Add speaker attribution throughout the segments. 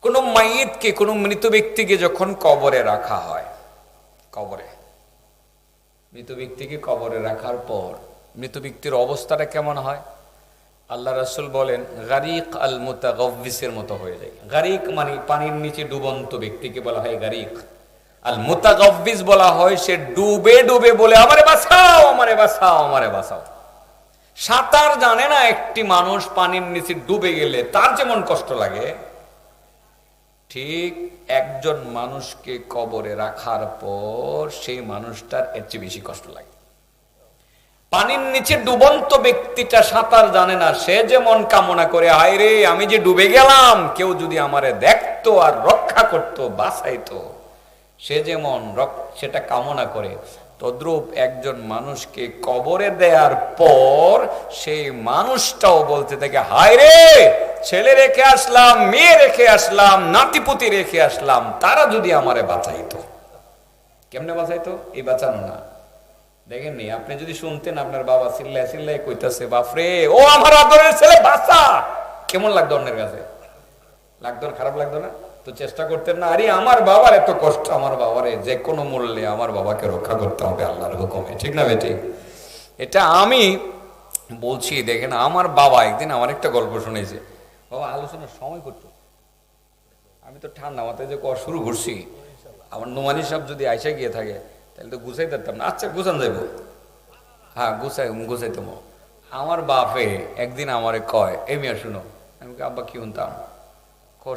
Speaker 1: কোনো মাইয়িতকে, কোনো মৃত ব্যক্তিকে যখন কবরে রাখা হয়, কবরে মৃত ব্যক্তিকে কবরে রাখার পর মৃত ব্যক্তির অবস্থাটা কেমন হয়? আল্লাহ রাসূল বলেন গারিক আল মুতাগাవ్বিসের মতো হয়ে যায়। গারিক মানে পানির নিচে ডুবন্ত ব্যক্তিকে বলা হয় গারিক। আল মুতাগাవ్বিস বলা হয় সে ডুবে ডুবে বলে আমারে বাঁচাও, আমারে বাঁচাও, আমারে বাঁচাও। সাঁতার জানে না একটি মানুষ পানির নিচে ডুবে গেলে তার যেমন কষ্ট লাগে, ঠিক একজন মানুষকে কবরে রাখার পর সেই মানুষটার এর চেয়ে বেশি কষ্ট লাগে। পানির নিচে ডুবন্ত ব্যক্তিটা সাঁতার জানে না, সে যেমন কামনা করে হায় রে আমি যে ডুবে গেলাম, কেউ যদি আমারে দেখতো আর রক্ষা করতো, বাঁচাইতো, সে যেমন সেটা কামনা করে, তদ্রূপ একজন মানুষকে কবরে দেওয়ার পর সেই মানুষটাও বলতে থাকে হায় রে ছেলে রেখে আসলাম, মেয়ে রেখে আসলাম, নাতিপুতি রেখে আসলাম, তারা যদি আমারে বাঁচাইতো। কেমনে বাঁচাইতো? এই বাঁচানো না, দেখেননি আপনি যদি শুনতেন আপনার বাবা চিল্লায় চিল্লায় কইতাছে বাপরে ও আমার আদরের ছেলে বাঁচা, কেমন লাগতো? অন্যের কাছে লাগতো না? খারাপ লাগতো না? তো চেষ্টা করতেন না আরে আমার বাবার এত কষ্ট, আমার বাবারে যে কোনো মূল্যে আমার বাবাকে রক্ষা করতে হবে আল্লাহর হুকুমে, ঠিক না বেটি? এটা আমি বলছি। দেখেন আমার বাবা একদিন আমার একটা গল্প শুনেছে, বাবা আলোচনার সময় করতো, আমি তো ঠান্ডা মাথায় যে কর শুরু করছি, আমার নোমানি সাহেব যদি আইসা গিয়ে থাকে তাহলে তো গুছাই দিতাম না। আচ্ছা গুছান যাইব, হ্যাঁ গুছাইতাম। আমার বাপে একদিন আমারে কয় এই মিয়া শুনো, আমি আব্বা কি শুনতাম?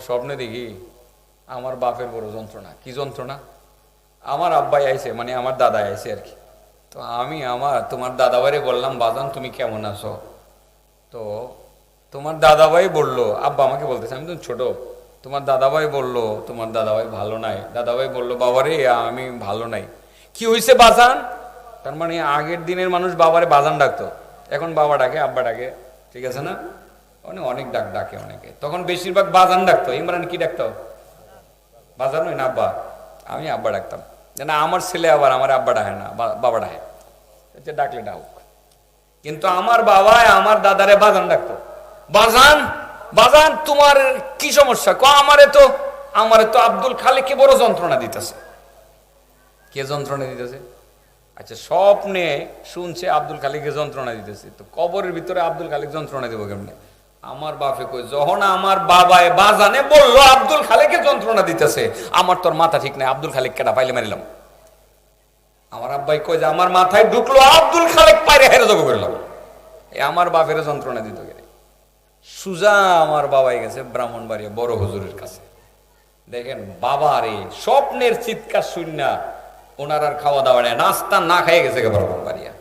Speaker 1: স্বপ্নে দেখি আমার বাপের বড় যন্ত্রণা। কি যন্ত্রণা? আমার আব্বাই আইছে, মানে আমার দাদা আইছে আর কি। তো আমি তোমার দাদাভাইরে বললাম বাজান তুমি কেমন আছো? তো তোমার দাদাভাই বললো, আব্বা আমাকে বলতেছে, আমি তো ছোট, তোমার দাদাভাই বললো তোমার দাদাভাই ভালো নাই। দাদাভাই বললো বাবারে আমি ভালো নাই। কি হয়েছে বাজান? তার মানে আগের দিনের মানুষ বাবারে বাজান ডাকতো, এখন বাবা ডাকে, আব্বা ডাকে, ঠিক আছে না? অনেক ডাকে অনেকে, তখন বেশিরভাগ বাজান ডাকতো। ইমরান কি ডাকতো? বাজান না আব্বা, আমি আব্বা ডাকতাম। না আমার ছেলে আবার আমার আব্বা ডাকে না, বাবা ডাকে, ডাকলে ডাকুক। কিন্তু আমার বাবা আমার দাদারে বাজান ডাকতো, বাজান বাজান তোমার কি সমস্যা? আমারে তো আব্দুল খালেককে বড় যন্ত্রণা দিতেছে। কে যন্ত্রণা দিতেছে? আচ্ছা স্বপ্নে শুনছে আব্দুল খালেককে যন্ত্রণা দিতেছে, তো কবরের ভিতরে আব্দুল খালেক যন্ত্রণা দেবো কেমনে? আমার বাপে কই যখন আমার বাবায় বাজানে বললো আব্দুল খালেককে যন্ত্রণা দিতেছে, আমার তোর মাথা ঠিক নাই, আব্দুল খালেক কেডা পাইলে মারিলাম। আমার আব্বাই কই যে আমার মাথায় ঢুকলো আব্দুল খালেক পাইরে হেরে যাবো করলাম। আমার বাপের যন্ত্রণা দিত গেলে সুজা আমার বাবাই গেছে ব্রাহ্মণবাড়িয়া বড় হুজুরের কাছে। দেখেন বাবার এই স্বপ্নের চিৎকার শুননা ওনার আর খাওয়া দাওয়া নেই, নাস্তা না খেয়ে গেছে ব্রাহ্মণবাড়িয়া।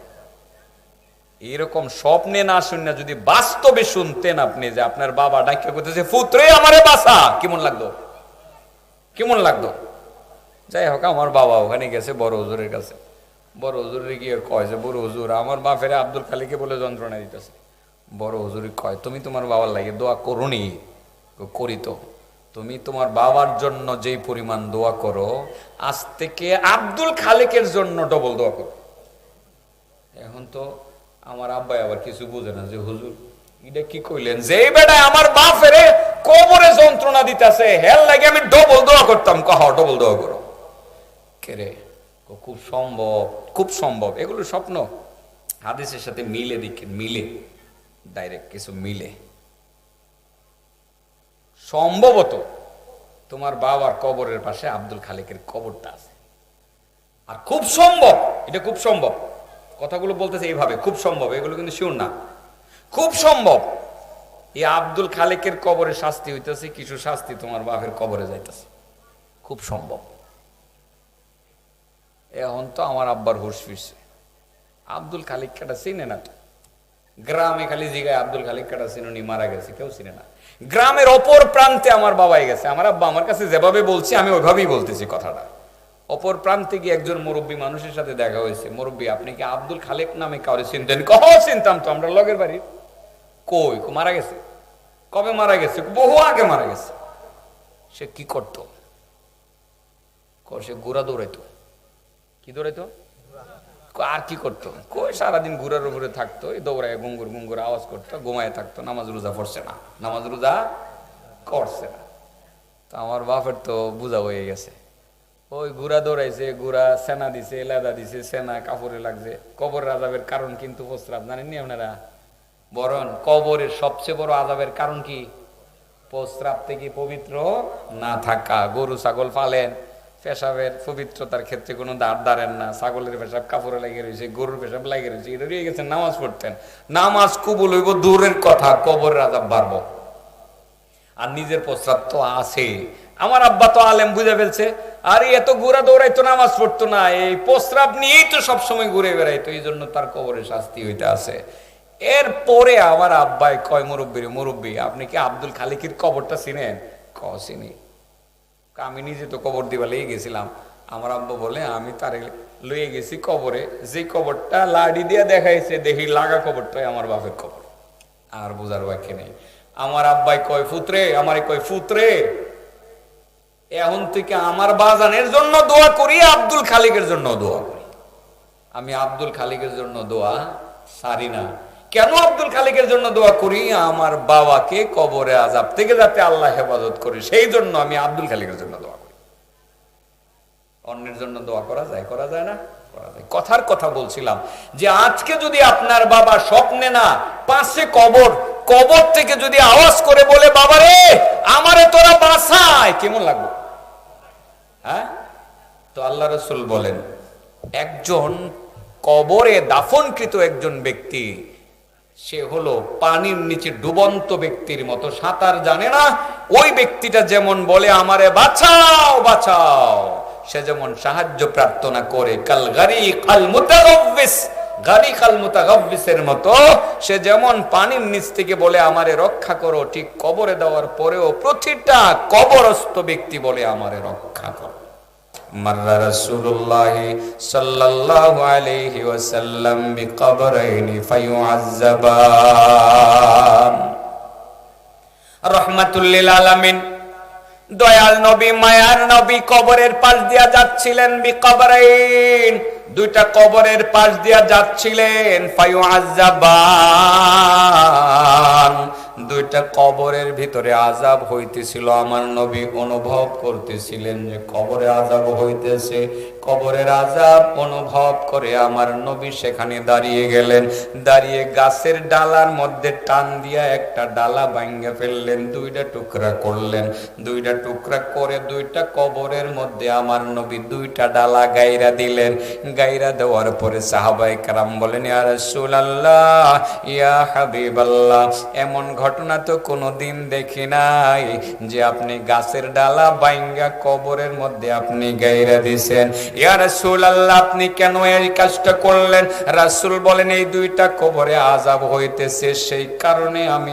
Speaker 1: এরকম স্বপ্নে না শুননা যদি বাস্তবে শুনতেন আপনি যে আপনার বাবা ডাক্তার করতেছে পুত্রে আমারে বাঁচা, কেমন লাগতো? কেমন লাগতো? যাই হোক আমার বাবা ওখানে গেছে বড় হুজুরের কাছে। বড় হুজুরে গিয়ে কয় যে বড় হুজুর আমার বাপের আব্দুল খালিকে বলে যন্ত্রণা দিতেছে। বড় হুজুরি কয় তুমি তোমার বাবার লাগে দোয়া করোনি? করি তো। তুমি তোমার বাবার জন্য যেই পরিমাণ দোয়া করো আজ থেকে আব্দুল খালেকের জন্য ডবল দোয়া করো। এখন তো আমার আব্বাই আবার কিছু বুঝে না যে হুজুর এটা কি কইলেন, যে বেটা আমার বাপের কবরে যন্ত্রণা দিতেছে হেল লাগে আমি ডবল দোয়া করতাম। কহ ডবল দোয়া করো কেরে? খুব সম্ভব, খুব সম্ভব। এগুলো স্বপ্ন হাদিসের সাথে মিলে, দিকে মিলে, ডাইরেক্ট কিছু মিলে। সম্ভবত তোমার বাবার কবরের পাশে আব্দুল খালেকের কবরটা আছে। আর খুব সম্ভব, এটা খুব সম্ভব, কথাগুলো বলতেছে এইভাবে খুব সম্ভব, এগুলো কিন্তু শিওর না, খুব সম্ভব এই আব্দুল খালেকের কবরে শাস্তি হইতেছে কিছু শাস্তি তোমার বাপের কবরে যাইতেছে, খুব সম্ভব। এখন তো আমার আব্বার হুশ ফিরছে, আব্দুল খালিক কাটা চিনে না তো, গ্রামে খালি জিগায় আব্দুল খালিক কাটা চিনুনি, মারা গেছে, কেউ চিনে না। গ্রামের অপর প্রান্তে আমার বাবাই গেছে, আমার আব্বা আমার কাছে যেভাবে বলছি আমি ওইভাবেই বলতেছি কথাটা। অপর প্রান্তে গিয়ে একজন মুরব্বী মানুষের সাথে দেখা হয়েছে, মুরব্বী আপনি কি আব্দুল খালেক নামে কাউরে চিনতেন? কহ চিনতাম তো, আমরা লগের বাড়ির। কই মারা গেছে? কবে মারা গেছে? বহু আগে মারা গেছে। সে কি করতো? সে ঘোড়া দৌড়াইতো। কি দৌড়াইতো? আর কি করতো? কই সারাদিন ঘুরার উপরে থাকতো, দৌড়ায় গুঙ্গুর গুঙ্গুর আওয়াজ করতো, ঘুমায় থাকতো, নামাজ রোজা পড়ছে না, নামাজ রোজা করছে না। তো আমার বাপের তো বোঝা হয়ে গেছে, ওই গুড়া দৌড়াইছে, গুড়া সেনা দিছে, লেদা দিছে, সেনা কাপড়ে লাগছে। কবর আযাবের কারণ কিন্তু প্রস্রাব, জানেননি আপনারা? বরং কবরের সবচেয়ে বড় আযাবের কারণ কি? প্রস্রাব থেকে পবিত্র না থাকা। গরু ছাগল পালেন, পেশাবের পবিত্রতার ক্ষেত্রে কোনো দাঁড় দাঁড়েন না, ছাগলের পেশাব কাপড়ে লেগে রয়েছে, গরুর পেশাব লেগে রয়েছে, এটা রয়ে গেছে। নামাজ পড়তেন, নামাজ কবুল হইব দূরের কথা, কবরের আযাব বাড়বো। আর নিজের প্রস্রাব তো আছে। আমার আব্বা তো আলেম, বুঝে ফেলছে, আরে এত ঘুরা দৌড়াইতো, নামাজ পড়তো না, এই প্রস্রাব নিয়েই তো সবসময় ঘুরে বেড়াইতো, এই জন্য তার কবরে শাস্তি হইতে আছে। এরপরে আমার আব্বাই কয়, মুরব্বী আপনি কি আব্দুল খালিকের কবরটা চিনেন? চিনি। আমি নিজে তো কবর দিবা লেগে গেছিলাম। আমার আব্বা বলে, আমি তারে লইয়ে গেছি কবরে, যে কবরটা লাড়ি দিয়ে দেখাইছে, দেখি লাগা কবরটাই আমার বাপের কবর। আর বোঝার বাকি নেই। আমার আব্বাই কয়, ফুতরে, আমারে কয়, ফুতরে এখন থেকে আমার বাজানের জন্য দোয়া করি, আব্দুল খালিকের জন্য দোয়া করি। আমি আব্দুল খালিকের জন্য দোয়া সারি না। কেন আব্দুল খালিকের জন্য দোয়া করি? আমার বাবাকে কবরে আযাব থেকে যাতে আল্লাহ হেফাজত করে, সেই জন্য আমি আব্দুল খালিকের জন্য দোয়া করি। অন্যের জন্য দোয়া করা যায়? করা যায় না? করা যায়। কথার কথা বলছিলাম যে আজকে যদি আপনার বাবা স্বপ্নে না, পাশে কবর, কবর থেকে যদি আওয়াজ করে বলে, বাবা রে আমারে তোরা বাঁচায়, কেমন লাগবে? হ্যাঁ? তো আল্লাহ রাসূল বলেন, একজন কবরে দাফনকৃত একজন ব্যক্তি, সে হলো পানির নিচে ডুবন্ত ব্যক্তির মতো, সাঁতার জানে না। ওই ব্যক্তিটা যেমন বলে আমারে বাঁচাও বাঁচাও, সে যেমন সাহায্য প্রার্থনা করে, কাল গারিক আল মুতাগাব্বিস, গারিক আল মুতাগাব্বিসের মতো সে যেমন পানির নিচ থেকে বলে আমারে রক্ষা করো, ঠিক কবরে দেওয়ার পরেও প্রতিটা কবরস্থ ব্যক্তি বলে আমারে রক্ষা করো। মাররা রাসূলুল্লাহ সাল্লাল্লাহু আলাইহি ওয়াসাল্লাম বিকবরাইনি ফায়ুআযযাবান। রাহমাতুল লিল আলামিন, দয়াল নবী, মায়ার নবী কবরের পাশ দিয়া যাচ্ছিলেন। বিকবরাইন, দুইটা কবরের পাশ দিয়া যাচ্ছিলেন। ফায়ুআযযাবান, দুইটা কবরের ভিতরে আযাব হইতেছিল। আমার নবী অনুভব করতেছিলেন যে কবরে আযাব হইতেছে। কবরের আযাব অনুভব করে আমার নবী সেখানে দাঁড়িয়ে গেলেন। দাঁড়িয়ে গাছের ডালার মধ্যে টান দিয়া একটা ডালা ভাঙে ফেললেন, দুইটা টুকরা করলেন। দুইটা টুকরা করে দুইটা কবরের মধ্যে আমার নবী দুইটা ডালা গাইরা দিলেন। গাইরা দেওয়ার পরে সাহাবায়ে কেরাম বলেন, ইয়া রাসূলুল্লাহ, ইয়া হাবিবাল্লাহ, এমন ঘটনা তো কোনোদিন দেখি নাই যে আপনি গাছের ডালা ভাঙা কবরের মধ্যে আপনি গাইরা দিয়েছেন। ইয়া রাসূলুল্লাহ, আপনি কেন এই কাজটা করলেন? রাসূল বলেন, এই দুইটা কবরে আযাব হইতেছে, সেই কারণে আমি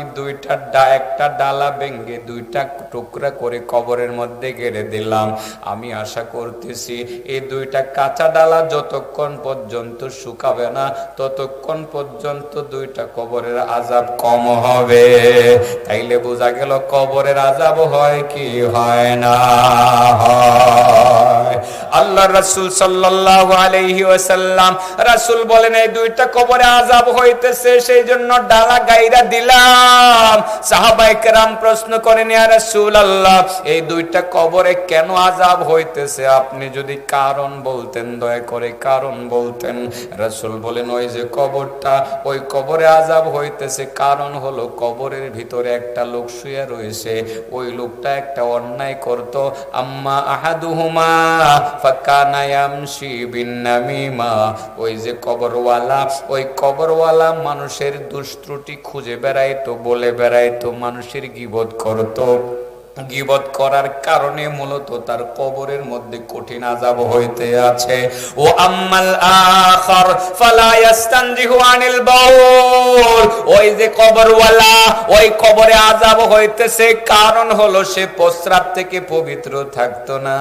Speaker 1: একটা ডালা ভেঙে দুইটা টুকরা করে কবরের মধ্যে গেড়ে দিলাম। আমি আশা করতেছি এই দুইটা কাঁচা ডালা যতক্ষণ পর্যন্ত শুকাবে না, ততক্ষণ পর্যন্ত দুইটা কবরের আযাব কম হবে। তাইলে বোঝা গেল কবরের আযাব হয় কি হয় না হয়। আল্লাহ রাসূল সাল্লাল্লাহু আলাইহি ওয়াসাল্লাম, রাসূল বলেন, এই দুইটা কবরে আযাব হইতেছে, সেই জন্য ডালা গাইরা দিলাম। সাহাবায়ে কেরাম প্রশ্ন করেন, ইয়া রাসূলুল্লাহ, এই দুইটা কবরে কেন আযাব হইতেছে? আপনি যদি কারণ বলতেন, দয়া করে কারণ বলতেন। রাসূল বলেন, ওই যে কবরটা, ওই কবরে আযাব হইতেছে, কারণ হলো কবরের ভিতরে একটা লোক শুয়ে রয়েছে। ওই লোকটা একটা অন্যায় করত। আম্মা আহাদুহুমা ফাকানা ইয়ামশি বিন্নামিমা, ওই যে কবরওয়ালা, ওই কবরওয়ালা মানুষের দুষ্ত্রুটি খুঁজে বেড়াইতো, বলে বেড়াইতো, মানুষের গীবত করত। গীবত করার কারণে মূলত তার কবরের মধ্যে কঠিন আযাব হইতে আছে। ও আম্মাল আখার ফালা ইয়াস্তানজিহু আনিল বাউল, ওই যে কবরওয়ালা, ওই কবরে আযাব হইতেছে, কারণ হলো সে প্রস্রাব থেকে পবিত্র থাকতো না।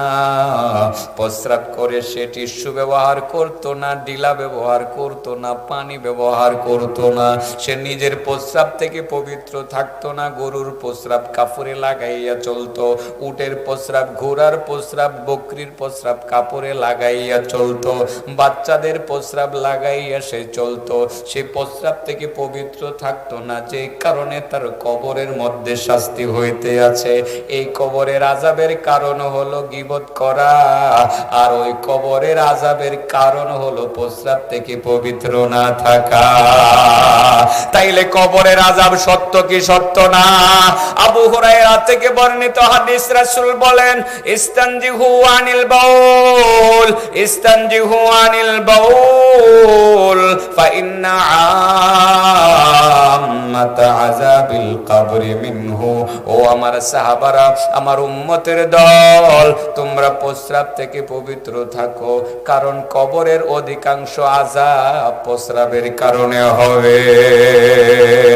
Speaker 1: প্রস্রাব করে সে টিস্যু ব্যবহার করতো না, ডিলা ব্যবহার করতো না, পানি ব্যবহার করতো না। সে নিজের প্রস্রাব থেকে পবিত্র থাকতো না, গরুর প্রস্রাব কাপড়ে লাগাইয়া চলতো, উটের প্রস্রাব, ঘোড়ার প্রস্রাব, বকরির প্রস্রাব কাপড়ে লাগাইয়া চলতো, বাচ্চাদের প্রস্রাব লাগাইয়া সে চলতো। সে প্রস্রাব থেকে পবিত্র থাকতো না, যে কারণে তার কবরের মধ্যে শাস্তি হইতে আছে। এই কবরের আযাবের কারণ হলো গীবত করা, আর ওই কবরের আযাবের কারণ হলো প্রস্রাব থেকে পবিত্র না থাকা। তাইলে কবরের আযাব সত্য কি সত্য না? আবু হুরায়রা থেকে বর্ণিত হাদিস, রাসূল বলেন, ইস্তানজিহু আনিল বাউল, ইস্তানজিহু আনিল বাউল ফা ইন্না আম্মাতা আযাবিল কবরি মিনহু। ও আমার সাহাবারা, আমার উম্মতের দল, তোমরা প্রস্রাব থেকে পবিত্র থাকো, কারণ কবরের অধিকাংশ আযাব প্রস্রাবের কারণে হবে।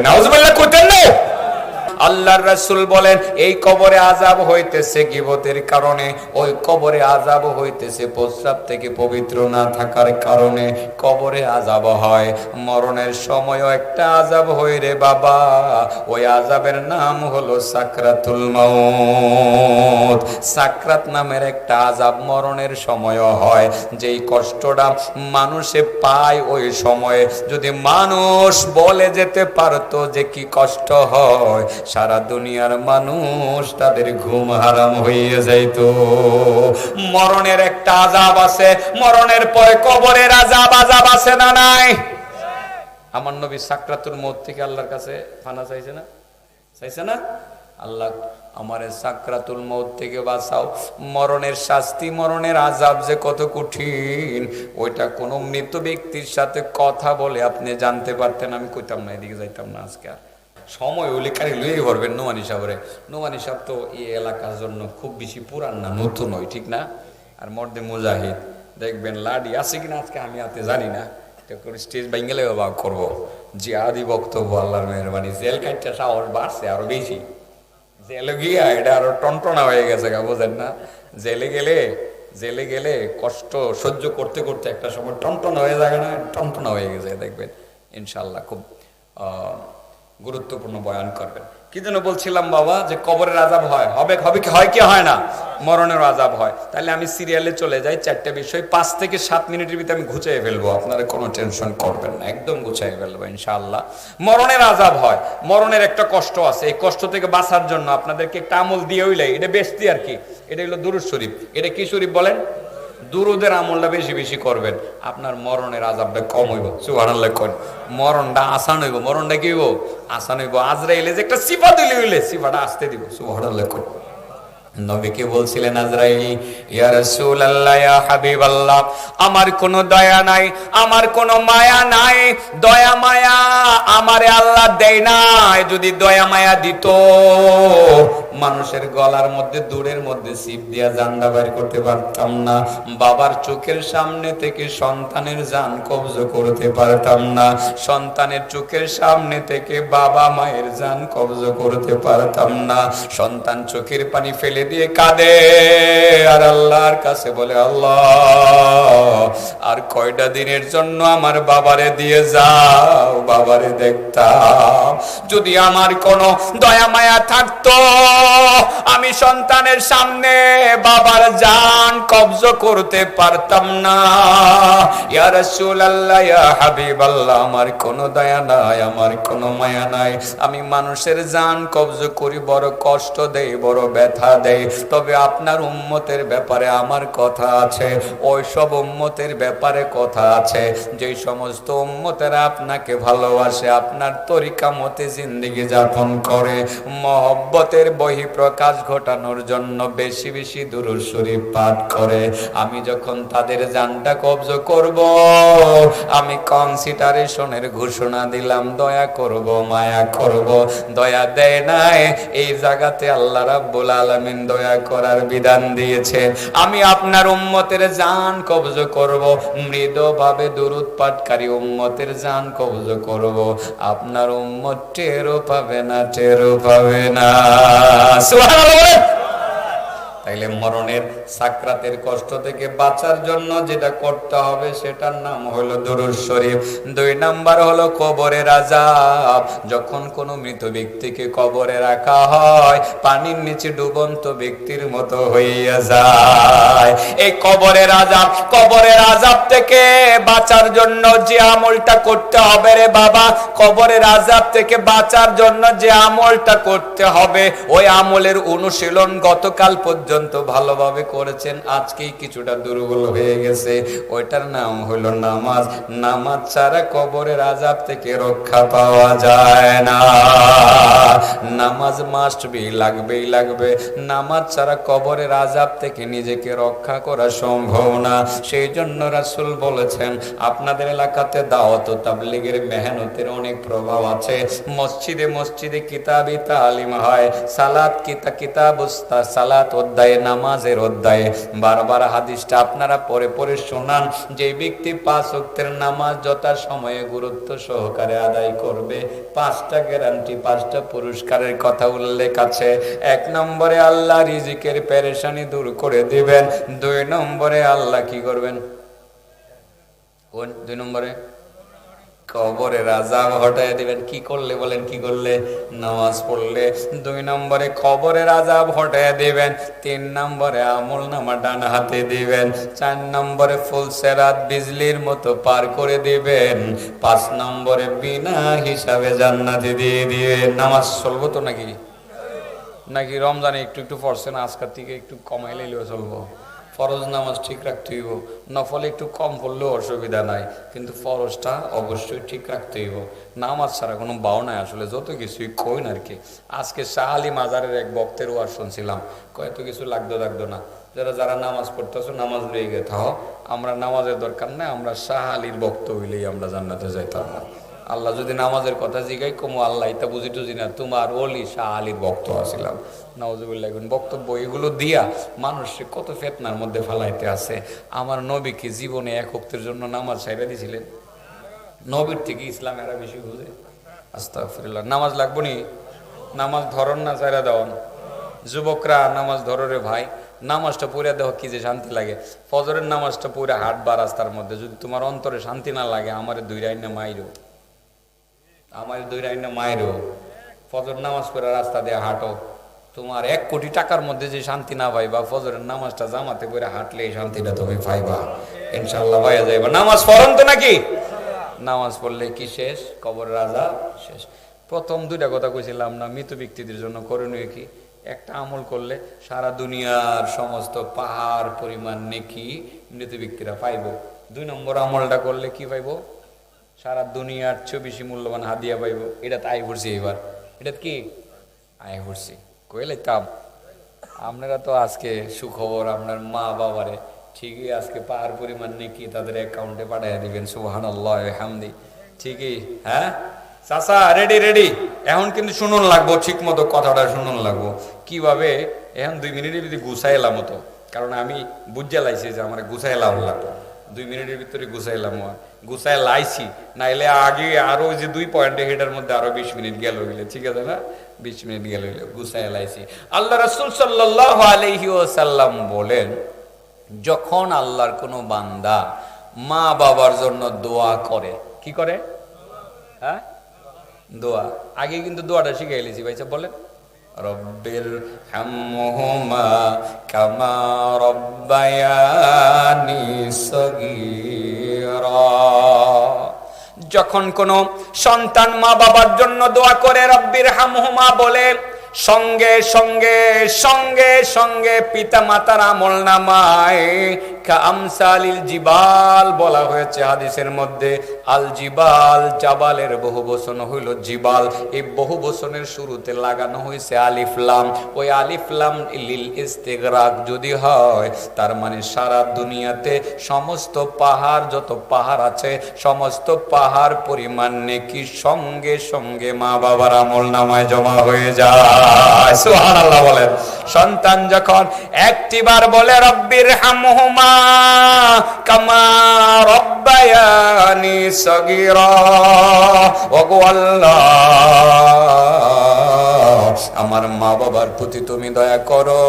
Speaker 1: নাউজুবিল্লাহ কইতেন না? আল্লাহর রাসূল বলেন, এই কবরে আযাব হইতেছে গীবতের কারণে, ওই কবরে আযাব হইতেছে প্রস্রাব থেকে পবিত্র না থাকার কারণে। কবরে আযাব হয়, মরণের সময়ও একটা আযাব হয় রে বাবা। ওই আযাবের নাম হলো সাকরাতুল মাউত। সাকরাত নামের একটা আযাব মরণের সময়ও হয়। যেই কষ্টটা মানুষে পায় ওই সময়ে যদি মানুষ বলে যেতে পারতো যে কি কষ্ট হয়, সারা দুনিয়ার মানুষ তাদের ঘুম হারাম হয়ে যাইত। মরণের একটা আযাব আছে, মরণের পরে কবরের আযাব আছে না নাই? আমার নবী সাকরাতুল মউত থেকে আল্লাহর কাছে ফানা চাইছে না? চাইছে না? আল্লাহ আমারে সাকরাতুল মউত থেকে বাঁচাও। মরণের শাস্তি, মরণের আযাব যে কত কঠিন, ওইটা কোন মৃত ব্যক্তির সাথে কথা বলে আপনি জানতে পারতেন। আমি কইতাম না, এদিকে যাইতাম না আজকে। আর সময় হলে কারি লইয়ে পারবেন নোমানি সাহেবরে। নোমানি সাহেব তো এই এলাকার জন্য খুব বেশি পুরান না, নতুন হয়, ঠিক না? আর মর্দে মুজাহিদ দেখবেন লাডি আছে কিনা আজকে আমি হাতে জানি না, স্টেজ ভেঙে বা করবো জিহাদি বক্তব্য। আল্লাহর মেহরবানি, জেল কাটটা সাহস বাড়ছে আরো বেশি। জেলে গিয়া এটা আরো টনটনা হয়ে গেছে, বুঝেন না? জেলে গেলে কষ্ট সহ্য করতে করতে একটা সময় টনটনা হয়ে যায় না, টনটনা হয়ে গেছে। দেখবেন ইনশাল্লাহ খুব গুরুত্বপূর্ণ বয়ান করবেন। কি যেন বলছিলাম বাবা, যে কবরের আযাব হয়, হয় কি হয় না? মরণের আযাব হয়। তাহলে আমি সিরিয়ালে চলে যাই, 4টে বিষয় 5 থেকে 7 মিনিটের ভিতরে আমি গুছিয়ে ফেলবো। আপনারা কোনো টেনশন করবেন না, একদম গুছিয়ে ফেলবো ইনশাআল্লাহ। মরণের আযাব হয়, মরণের একটা কষ্ট আছে। এই কষ্ট থেকে বাঁচার জন্য আপনাদেরকে একটা আমল দিয়ে হইলে, এটা বেশি আর কি, এটা হলো দুরূদ শরীফ। এটা কি শরীফ বলেন? দুরুদের আমলটা বেশি বেশি করবেন, আপনার মরণের আযাবটা কম হইব। সুবহানাল্লাহ কোন মরণটা আসান হইব। মরণটা কি হইব? আসান হইব। আজরাইলে যে একটা সিফা দিলে হইলে সিফাটা আসতে দিব। সুবহানাল্লাহ কোন নবীকে বলছিলেন আজরাইল, ইয়া রাসূলুল্লাহ, ইয়া হাবিবাল্লাহ, আমার কোনো দয়া নাই, আমার কোনো মায়া নাই। দয়া মায়া আমারে আল্লাহ দেয় নাই। যদি দয়া মায়া দিত, মানুষের গলার মধ্যে দূরের মধ্যে সিপ দিয়া জানটা বের করতে পারতাম না। বাবার চোখের সামনে থেকে সন্তানের জান কবজ করতে পারতাম না। সন্তানের চোখের সামনে থেকে বাবা মায়ের জান কবজ করতে পারতাম না। সন্তান চোখের পানি ফেলে দিয়ে কাঁদে আর আল্লাহর কাছে বলে, আল্লাহ আর কয়টা দিনের জন্য আমার বাবারে দিয়ে যাও, বাবারে দেখতাম। যদি আমার কোনো দয়া মায়া থাকতো, আমি সন্তানের সামনে বাবার জান কবজ করতে পারতাম না। ইয়া রাসূলুল্লাহ, ইয়া হাবিবাল্লাহ, আমার কোনো দয়া নাই, আমার কোনো মায়া নাই। আমি মানুষের জান কবজ করি, বড় কষ্ট দেই, বড় ব্যথা দেই। তবে আপনার উম্মতের ব্যাপারে আমার কথা আছে, ওই সব উম্মতের ব্যাপারে কথা আছে যেই সমস্ত উম্মতেরা আপনাকে ভালোবাসে, আপনার তরিকা মতে জিন্দেগি যাপন করে, মহব্বতের বহিঃপ্রকাশ ঘটানোর জন্য বেশি বেশি দুরূদ শরীফ পাঠ করে। আমি যখন তাদের জানটা কবজ করব, আমি কনসিডারেশনের ঘোষণা দিলাম, দয়া করব, মায়া করব। দয়া দেয় নাই, এই জায়গাতে আল্লাহ রাব্বুল আলামিন দয়া করার বিধান দিয়েছে। আমি আপনার উম্মতের জান কবজ করব, মৃদুভাবে দুরূদ পাঠকারী উম্মতের জান কবজ করব। আপনার উম্মত টেরও পাবে না, টেরও পাবে না। সুবহানাল্লাহ। তাইলে মরণের সাকরাতের কষ্ট থেকে বাঁচার জন্য যেটা করতে হবে সেটার নাম হলো দুরূদ শরীফ। 2 নাম্বার হলো কবরের আযাব। যখন কোনো মৃত ব্যক্তিকে কবরে রাখা হয়, পানির নিচে ডুবন্ত ব্যক্তির মতো হইয়া যায়। এই কবরের আযাব থেকে বাঁচার জন্য যে আমলটা করতে হবে রে বাবা, কবরের আযাব থেকে বাঁচার জন্য যে আমলটা করতে হবে, ওই আমলের অনুশীলন গতকাল পর্যন্ত ভালোভাবে করেছেন, আজকেই কিছুটা দুর্বল হয়ে গেছে। ওইটার নাম হলো নামাজ। নামাজ ছাড়া কবরের আযাব থেকে রক্ষা পাওয়া যায় না। নামাজ মাস্ট বি, লাগবেই লাগবে। নামাজ ছাড়া কবরের আযাব থেকে নিজেকে রক্ষা করা সম্ভব না। সেই জন্য রাসূল বলেছেন, আপনাদের এলাকাতে দাওয়াত ও তাবলীগের মেহনতের অনেক প্রভাব আছে। মসজিদে মসজিদে কিতাবি তালিম হয়, সালাত সালাত অধ্যায়ে, নামাজের অধ্যায়ে বারবার হাদিসটা আপনারা পড়ে পড়ে শোনান। যে ব্যক্তি 5 ওয়াক্তের নামাজ যথা সময়ে গুরুত্ব সহকারে আদায় করবে, 5টা গ্যারান্টি, 5টা পুরস্কারের কথা উল্লেখ আছে। 1 নম্বরে আল্লাহ রিজিকের পেরেশানি দূর করে দিবেন। 2 নম্বরে আল্লাহ কি করবেন? 2 নম্বরে কবরের আযাব হটায় দিবেন। কি করলে বলেন? কি করলে? নামাজ পড়লে। 2 নম্বরে কবরের আযাব হটায় দিবেন। 3 নম্বরে আমলনামা ডান হাতে দিবেন। 4 নম্বরে ফুল সেরাত বিজলির মতো পার করে দিবেন। 5 নম্বরে বিনা হিসাবে জান্নাতে দিয়ে দিবেন। নামাজ চলবো তো নাকি রমজানে একটু একটু পড়ছেন, আজকের থেকে একটু কমাইলেও চলবো? ফরজ নামাজ ঠিক রাখতে হইব, নফলে একটু কম পড়লেও অসুবিধা নাই, কিন্তু ফরজটা অবশ্যই ঠিক রাখতে হইব। নামাজ ছাড়া কোনো বাও নাই আসলে, যত কিছুই কই না আর কি। আজকে শাহ আলী মাজারের এক বক্তের ওয়াজ শুনছিলাম, কত কিছু লাগতো না। যারা নামাজ পড়তেছো নামাজ লয়ে গে থাও, আমরা নামাজের দরকার নাই, আমরা শাহ আলীর বক্ত হইলেই আমরা জান্নাতে যাইতাম না। আল্লাহ যদি নামাজের কথা জিগাই কমু, আল্লাহ এটা বুঝি টুঝি না, তোমার ওলি শাহ আলীর বক্ত আসিলাম। নাউজুবিল্লাহ। বক্তব্য এগুলো দিয়া মানুষকে কত ফেতনার মধ্যে ফেলাইতে আছে। আমার নবী কি জীবনে 1 ওয়াক্তের জন্য নামাজ ছাইড়া দিয়েছিলেন? নবীর থেকে ইসলাম এরা বেশি বুঝে। আস্তাগফিরুল্লাহ। নামাজ লাগবো নি? নামাজ ধরন না ছাইড়া দেওয়ান? যুবকরা নামাজ ধরো রে ভাই, নামাজটা পড়ে দেওয়া কি যে শান্তি লাগে। ফজরের নামাজটা পড়ে হাঁটবা রাস্তার মধ্যে, যদি তোমার অন্তরে শান্তি না লাগে, আমারে 2 রাইনা মাইরো। ফজর নামাজ পড়ে রাস্তা দিয়ে হাঁটো, তোমার 1 কোটি টাকার মধ্যে যে শান্তি না পাইবা, ফজরের নামাজটা জামাতে পড়ে হাঁটলে এই শান্তিটা তুমি পাইবা ইনশাআল্লাহ, পাইয়া যাইবা। নামাজ পড়েন তো নাকি? নামাজ পড়লে কি শেষ? কবরের আযাব শেষ। প্রথম 2টা কথা কইছিলাম না, মৃত ব্যক্তিদের জন্য করণীয় কি? একটা আমল করলে সারা দুনিয়ার সমস্ত পাহাড় পরিমাণ নেকি মৃত ব্যক্তিরা পাইব। 2 নম্বর আমলটা করলে কি পাইব? সারা দুনিয়ার চেয়ে বেশি মূল্যবান হাদিয়া পাইব। এটা তো আয় ভরছি, এবার এটা কি আয় ভরছি কইলাম। আপনারা তো আজকে সুখবর, আপনার মা বাবারে ঠিকই আজকে পাহাড় পরিমাণ নেকি তাদের অ্যাকাউন্টে পাঠিয়ে দিবেন। সুবহানাল্লাহ হামদি। ঠিকই, হ্যাঁ চাচা রেডি। এখন কিন্তু শুনুন লাগবো, ঠিক মতো কথাটা শুনুন লাগবো। কিভাবে এখন 2 মিনিটের যদি গুছাইলাম মতো, কারণ আমি বুঝে লাইছি যে আমার গুছাইলাম লাগবো। 2 মিনিটের ভিতরে গুছাই লাইছি, নাইলে আগে আরো যে 2 পয়েন্টে হেটার মধ্যে আরো 20 মিনিট গেল হইলে, ঠিক আছে না? 20 মিনিট গেল হইলে গুছাই লাইছি। আল্লাহ রাসূল সাল্লাল্লাহু আলাইহি ওয়াসাল্লাম বলেন, যখন আল্লাহর কোনো বান্দা মা বাবার জন্য দোয়া করে, কি করে? হ্যাঁ, দোয়া। আগে কিন্তু দোয়াটা শিখাই লিছি ভাই, বলেন রব্বির হামহুমা কামা রব্বায়ানি সগীরা। যখন কোন সন্তান মা বাবার জন্য দোয়া করে রব্বির হামহুমা বলে, সঙ্গে সঙ্গে সঙ্গে সঙ্গে পিতা মাতার আমলনামায় কামসালিল জিবাল বলা হয়েছে হাদিসের মধ্যে। আল জিবাল, জাবালের বহুবচন হইল জিবাল। এই বহুবচনের শুরুতে লাগানো হয়েছে আলিফ লাম। ওই আলিফ লাম লিল ইস্তিগরাক যদি হয়, তার মানে সারা দুনিয়াতে সমস্ত পাহাড়, যত পাহাড় আছে সমস্ত পাহাড় পরিমাণ নেকি সঙ্গে সঙ্গে মা বাবার আমলনামায় জমা হয়ে যায়। সুবহানাল্লাহ বলেন। সন্তান যখন একটিবার বলে রব্বির হামহুমা কামা রব্বায়ানি সগীরা, ওগো আল্লাহ আমার মা বাবার প্রতি তুমি দয়া করো,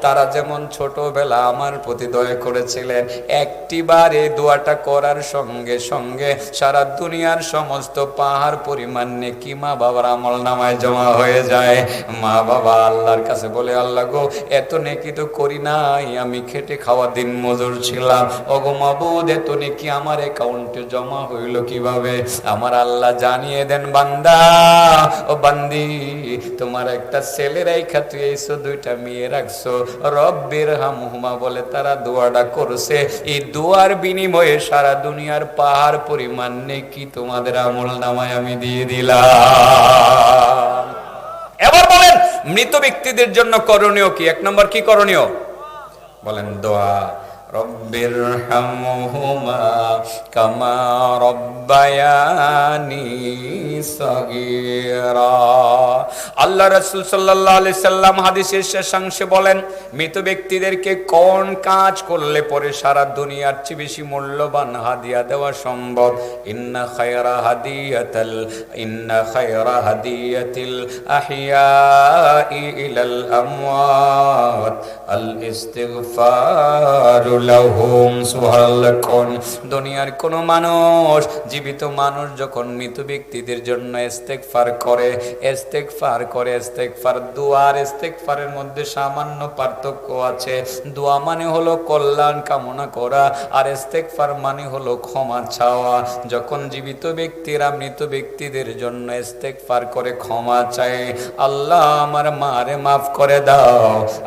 Speaker 1: তারা যেমন ছোটবেলা আমার প্রতি দয়া করেছিলেন। একটিবার এই দোয়াটা করার সঙ্গে সঙ্গে সারা দুনিয়ার সমস্ত পাহাড় পরিমাণ নেকি মা বাবার আমল নামায় জমা হয়ে যায়। মা বাবা আল্লাহর কাছে বলে, আল্লাহ গো, এত নেকি তো করি নাই, আমি খেটে খাওয়া দিন মজুর ছিলাম। ওগো মাবুদ, এত নেকি আমার অ্যাকাউন্টে জমা হইল কিভাবে? আমার আল্লাহ জানিয়ে দেন, বান্দা ও বান্দি, তোমার একটা ছেলে রাইখা তুই এসো, দুইটা মেয়ে রাখছো, রব্বির হামহুমা বলে তারা দোয়াটা করছে। এই দোয়ার বিনিময়ে সারা দুনিয়ার পাহাড় পরিমাণ নেকি তোমাদের আমল নামায় আমি দিয়ে দিলাম। এবার বলেন, মৃত ব্যক্তিদের জন্য করণীয় কি? এক নম্বর কি করণীয়? বলেন, দোয়া। রব্বির হামহুমা কামা রব্বায়ানি সগীরা। আল্লাহ রাসূল সাল্লাল্লাহু আলাইহি সাল্লাম হাদিসের শেষাংশে বলেন, মৃত ব্যক্তিদেরকে কোন কাজ করলে পরে সারা দুনিয়ার চেয়ে বেশি মূল্যবান হাদিয়া দেওয়া সম্ভব? ইন্না খায়রা হাদিয়াতিল আহিয়াই ইলাল আমওয়াত আল ইস্তিগফার লাহুম। সুবহানাল্লাহ। কোন দুনিয়ার কোন মানুষ, জীবিত মানুষ যখন মৃত ব্যক্তিদের জন্য ইস্তেগফার করে, ইস্তেগফার দোয়ার ইস্তেগফারের মধ্যে সামান্য পার্থক্য আছে। দোয়া মানে হলো কল্যাণ কামনা করা, আর ইস্তেগফার মানে হলো ক্ষমা চাওয়া। যখন জীবিত ব্যক্তিরা মৃত ব্যক্তিদের জন্য ইস্তেগফার করে, ক্ষমা চায়, আল্লাহ আমার মারে মাফ করে দাও,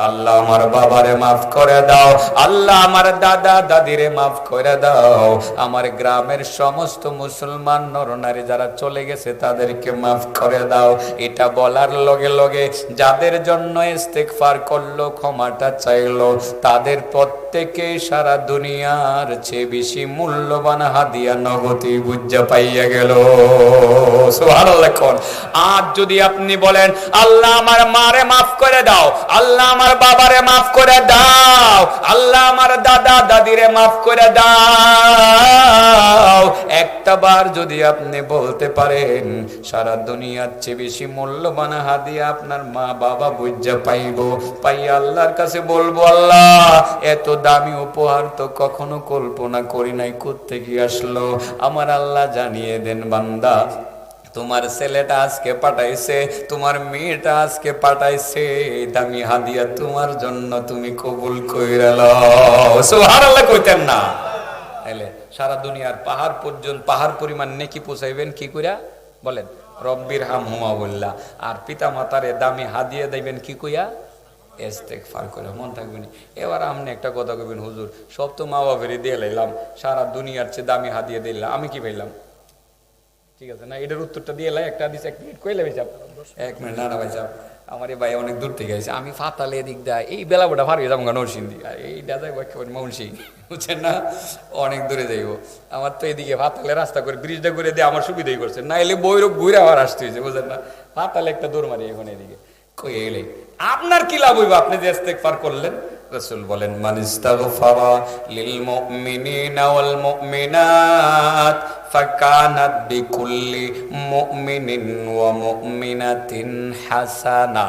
Speaker 1: আল্লাহ আমার বাবারে মাফ করে দাও, আল্লাহ আমার দাদা দাদিরে মাফ করে দাও, আমার গ্রামের সমস্ত মুসলমান নরনারী যারা চলে গেছে তাদেরকে মাফ করে দাও। এটা বলার লগে লগে যাদের জন্য ইস্তেগফার করলো, ক্ষমাটা চাইলো, তাদের প্রত্যেকে সারা দুনিয়ার চেয়ে বেশি মূল্যবান হাদিয়া নগতি বুঝা পাইয়া গেল। সুবহানাল্লাহ। আজ যদি আপনি বলেন, আল্লাহ আমার মারে মাফ করে দাও, আল্লাহ আমার বাবারে মাফ করে দাও, আল্লাহ আমার দাদা দাদিরে মাফ করে দাও, একটা বার যদি আপনি বলতে পারেন, সারা দুনিয়ার চেয়ে বেশি মূল্যবান হাদিয়া আপনার মা বাবা বুঝা পাইয়া আল্লাহর কাছে বলবো, আল্লাহ এত দামি উপহার তো কখনো কল্পনা করি নাই, কোত্থেকে আসলো? আমার আল্লাহ জানিয়ে দেন, বান্দা তোমার ছেলেটা আজকে পাঠাইছে, তোমার মেয়েটা আজকে পাঠাইছে, দামি হাদিয়া তোমার জন্য, তুমি কবুল কইরা লও। সুবহানাল্লাহ কইতেন না? তাইলে সারা দুনিয়ার পাহাড় পরিমাণ নেকি পৌঁছাইবেন কি কইরা? বলেন, রব্বির হামহুমা বললা। আর পিতা মাতারে দামি হাদিয়া দিবেন কি কইয়া? ইস্তেগফার করে। মন থাকবে না। এবার আপনি একটা কথা কইবেন, হুজুর সব তো মা বাবারই দিয়ে লাইলাম, সারা দুনিয়ার চেয়ে দামি হাদিয়া দিলাম, আমি কি পাইলাম? ঠিক আছে না, এটার উত্তরটা দিয়ে লাই। একটা দিস, 1 মিনিট কইলে ভাই সাহেব, 1 মিনিট। না না ভাই সাহেব, আমার এই ভাই অনেক দূর থেকে আছে, আমি ফাতালে দিক দেয় এই বেলা বোটা ফার হয়ে যাবো নরসিংদী, আর এই দাদা মৌনসিং, বুঝছেন না, অনেক দূরে যাইব। আমার তো এদিকে ফাতালে রাস্তা করে ব্রিজটা করে দিয়ে আমার সুবিধাই করছে, না এলে বইরক ঘুরে আবার আসতে হয়েছে, বুঝছেন না, ফাতালে একটা দৌড় মারি এখন এদিকে কই এলে আপনার কি লাভ হইব? আপনি যে ইস্তেগফার করলেন, রাসূল বলেন, মান ইস্তাগফারা লিল মুমিনিনা ওয়াল মুমিনাত ফাকানাত বিকুল্লি মুমিনিন ওয়া মুমিনাতিন হাসানা।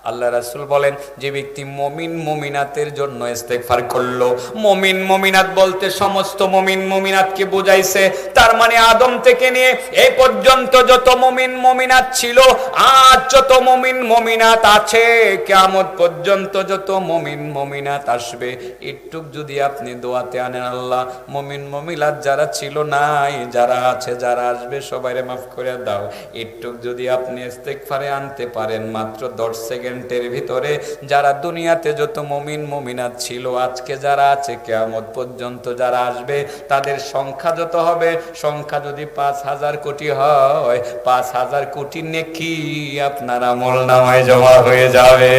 Speaker 1: আল্লাহ রাসূল বলেন, যে ব্যক্তি মুমিন মুমিনাতের জন্য ইস্তেগফার করলো, মুমিন মুমিনাত বলতে সমস্ত মুমিন মুমিনাতকে বোঝাইছে। তার মানে আদম থেকে নিয়ে এই পর্যন্ত যত মুমিন মুমিনাত ছিল, আজ যত মুমিন মুমিনাত আছে, কিয়ামত পর্যন্ত যত মুমিন মুমিনাত আসবে, একটু যদি আপনি দোয়াতে আনেন, আল্লাহ মুমিন মুমিনাত যারা ছিল নাই, যারা আছে, যারা আসবে, সবাইরে মাফ করে দাও, একটু যদি আপনি ইস্তেগফারে আনতে পারেন, মাত্র 10 সেকেন্ডের ভিতরে যারা দুনিয়াতে যত মুমিন মুমিনাত ছিল, আজকে যারা আছে, কিয়ামত পর্যন্ত যারা আসবে, তাদের সংখ্যা যত হবে, সংখ্যা যদি 5000 কোটি হয়, 5000 কোটি নেকি আপনার আমল নামায় জমা হয়ে যাবে।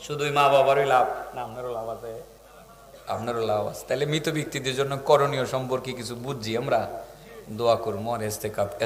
Speaker 1: শুধুই মা বাবারই লাভ না, আপনারও লাভ আছে, আপনারও লাভ আছে। তাহলে মৃত ব্যক্তিদের জন্য করণীয় সম্পর্কে কিছু বুঝছি আমরা। দোয়া করবো আর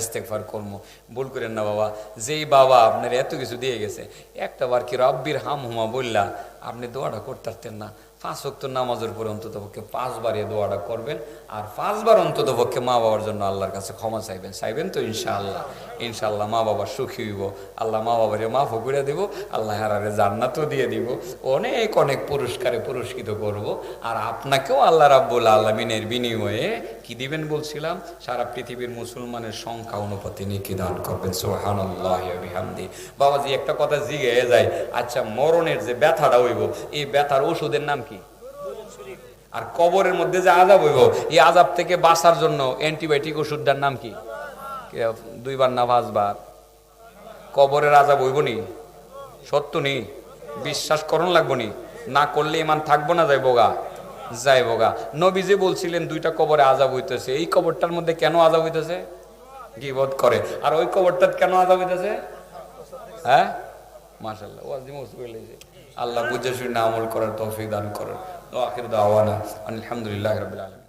Speaker 1: ইস্তেগফার করবো। ভুল করেন না বাবা, যেই বাবা আপনার এত কিছু দিয়ে গেছে, একটা বার কি রব্বির হামহুমা বললা, আপনি দোয়াটা করতে পারতেন না? 5 ওয়াক্ত নামাজের পরে অন্তত পক্ষে 5 বার এই দোয়াটা করবেন, আর 5 বার অন্তত পক্ষে মা বাবার জন্য আল্লাহর কাছে ক্ষমা চাইবেন তো ইনশাআল্লাহ। ইনশাআল্লাহ মা বাবা সুখী হইব, আল্লাহ মা বাবারে মাফও করে দিব, আল্লাহ হারারে জান্নাতও দিয়ে দিব, অনেক অনেক পুরস্কারে পুরস্কৃত করব। আর আপনাকেও আল্লাহ রাব্বুল আলামিনের বিনিময়ে কি দিবেন বলছিলাম, সারা পৃথিবীর মুসলমানের সংখ্যা অনুপাতে নেকি দান করবেন। সুবহানাল্লাহি ওয়া বিহামদি। বাবাজি একটা কথা জিজ্ঞে যায়, আচ্ছা মরণের যে ব্যথাটা হইব, এই ব্যথার ওষুধের নাম কি? আর কবরের মধ্যে যে আযাব হইব, এই আযাব থেকে বাঁচার জন্য অ্যান্টিবায়োটিক ওষুধটার নাম কি? 2 বার না 5 বার? কবরের আযাব হইব নি? সত্য নি? বিশ্বাস করণ লাগবো নি? না করলে ইমান থাকবো না যাইবো গা। নবীজি বলছিলেন 2টা কবরে আযাব হইতেছে। এই কবরটার মধ্যে কেন আযাব হইতেছে? গীবত করে। আর ওই কবরটার কেন আযাব হইতেছে? হ্যাঁ, মাশাআল্লাহ, ওয়াজি মওজু করে লইছে। আল্লাহ বুঝে শুনে আমল করার তৌফিক দান করেন। আখির দাওয়ানা আলহামদুলিল্লাহি রাব্বিল আলামিন।